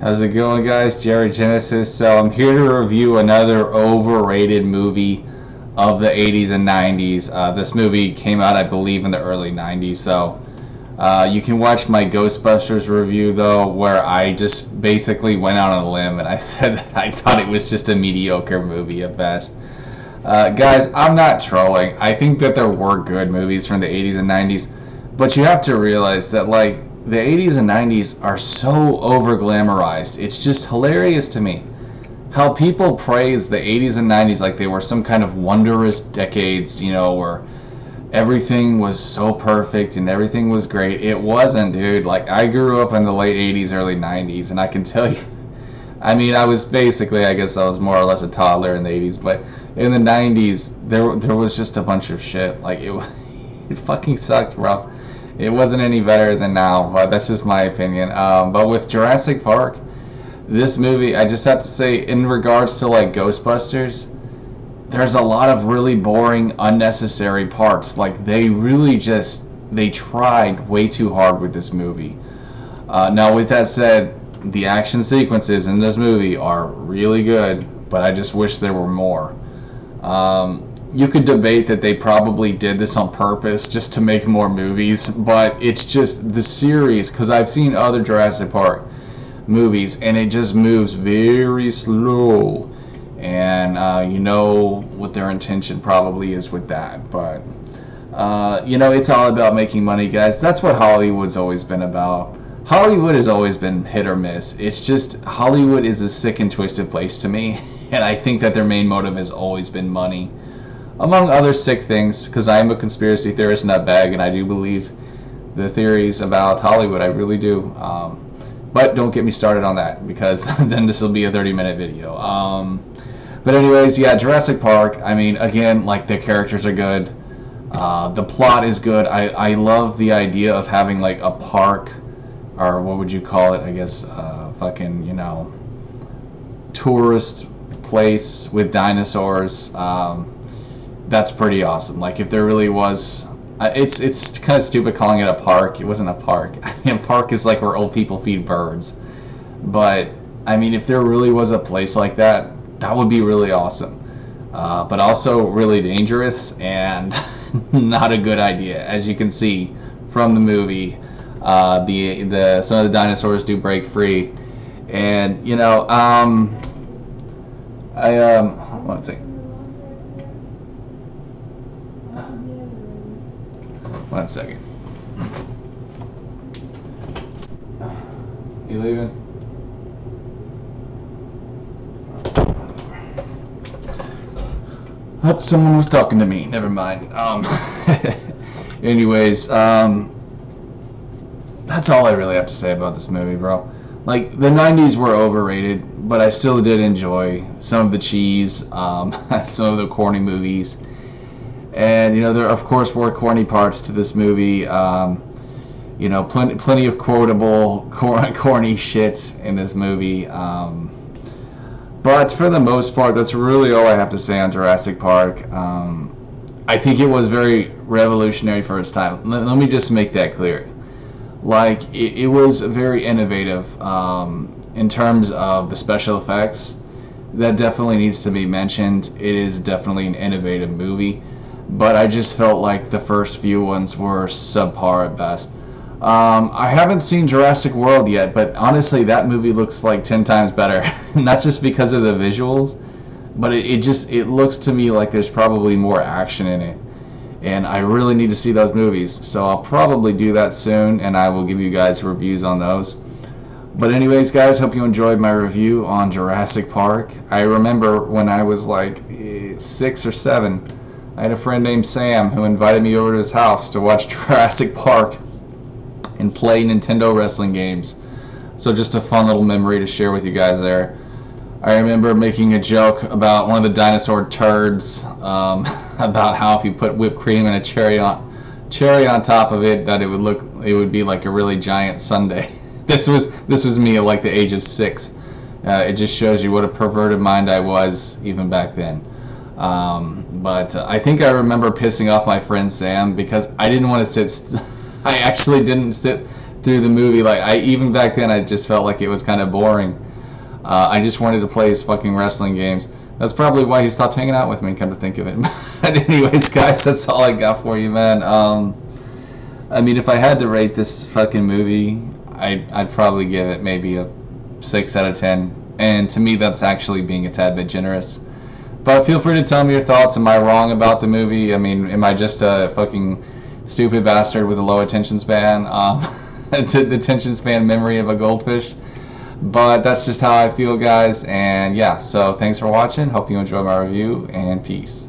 How's it going, guys? Jerry Genesis. So I'm here to review another overrated movie of the 80s and 90s. This movie came out, I believe, in the early 90s. So you can watch my Ghostbusters review, though, where I just basically went out on a limb and I said that I thought it was just a mediocre movie at best. Guys, I'm not trolling. I think that there were good movies from the 80s and 90s, but you have to realize that, like, the 80s and 90s are so over glamorized. It's just hilarious to me how people praise the 80s and 90s like they were some kind of wondrous decades, you know, where everything was so perfect and everything was great. It wasn't, dude. Like, I grew up in the late 80s, early 90s, and I can tell you, I mean, I was basically, I guess I was more or less a toddler in the 80s, but in the 90s, there was just a bunch of shit. Like, it fucking sucked, bro. It wasn't any better than now, but that's just my opinion. But with Jurassic Park, this movie, I just have to say, in regards to like Ghostbusters, there's a lot of really boring, unnecessary parts. Like, they tried way too hard with this movie. Now, with that said, the action sequences in this movie are really good, but I just wish there were more. You could debate that they probably did this on purpose just to make more movies, but it's just the series, because I've seen other Jurassic Park movies and it just moves very slow, and you know what their intention probably is with that. But you know, it's all about making money, guys. That's what Hollywood's always been about. Hollywood has always been hit or miss. It's just, Hollywood is a sick and twisted place to me, and I think that their main motive has always been money, among other sick things, because I am a conspiracy theorist nutbag, and I do believe the theories about Hollywood. I really do. But don't get me started on that, because then this will be a 30-minute video. But anyways, yeah, Jurassic Park, I mean, again, like, the characters are good. The plot is good. I love the idea of having, like, a park, or what would you call it, I guess, fucking, you know, tourist place with dinosaurs. That's pretty awesome. Like, if there really was, it's kind of stupid calling it a park. It wasn't a park. I mean, a park is like where old people feed birds. But I mean, if there really was a place like that, that would be really awesome. But also really dangerous and not a good idea. As you can see from the movie, some of the dinosaurs do break free, and you know, one second. One second. You leaving? Oh, someone was talking to me. Never mind. Anyways, that's all I really have to say about this movie, bro. Like, the 90s were overrated, but I still did enjoy some of the cheese, some of the corny movies. And, you know, there, of course, were corny parts to this movie. You know, plenty of quotable, corny shit in this movie. But for the most part, that's really all I have to say on Jurassic Park. I think it was very revolutionary for its time. Let me just make that clear. Like, it was very innovative in terms of the special effects. That definitely needs to be mentioned. It is definitely an innovative movie. But I just felt like the first few ones were subpar at best. I haven't seen Jurassic World yet, but honestly, that movie looks like 10 times better. Not just because of the visuals, but it looks to me like there's probably more action in it. And I really need to see those movies. So I'll probably do that soon, and I will give you guys reviews on those. But anyways, guys, hope you enjoyed my review on Jurassic Park. I remember when I was like 6 or 7, I had a friend named Sam who invited me over to his house to watch Jurassic Park and play Nintendo wrestling games. So just a fun little memory to share with you guys there. I remember making a joke about one of the dinosaur turds, about how if you put whipped cream and a cherry on top of it, that it would be like a really giant sundae. This was me at like the age of 6. It just shows you what a perverted mind I was even back then. But I think I remember pissing off my friend Sam because I didn't want to sit. I actually didn't through the movie. Like, even back then, I just felt like it was kind of boring. I just wanted to play his fucking wrestling games. That's probably why he stopped hanging out with me, come to think of it. But anyways, guys, that's all I got for you, man. I mean, if I had to rate this fucking movie, I'd probably give it maybe a 6 out of 10. And to me, that's actually being a tad bit generous. But feel free to tell me your thoughts. Am I wrong about the movie? I mean, am I just a fucking stupid bastard with a low attention span? Attention span memory of a goldfish? But that's just how I feel, guys. And yeah, so thanks for watching. Hope you enjoyed my review, and peace.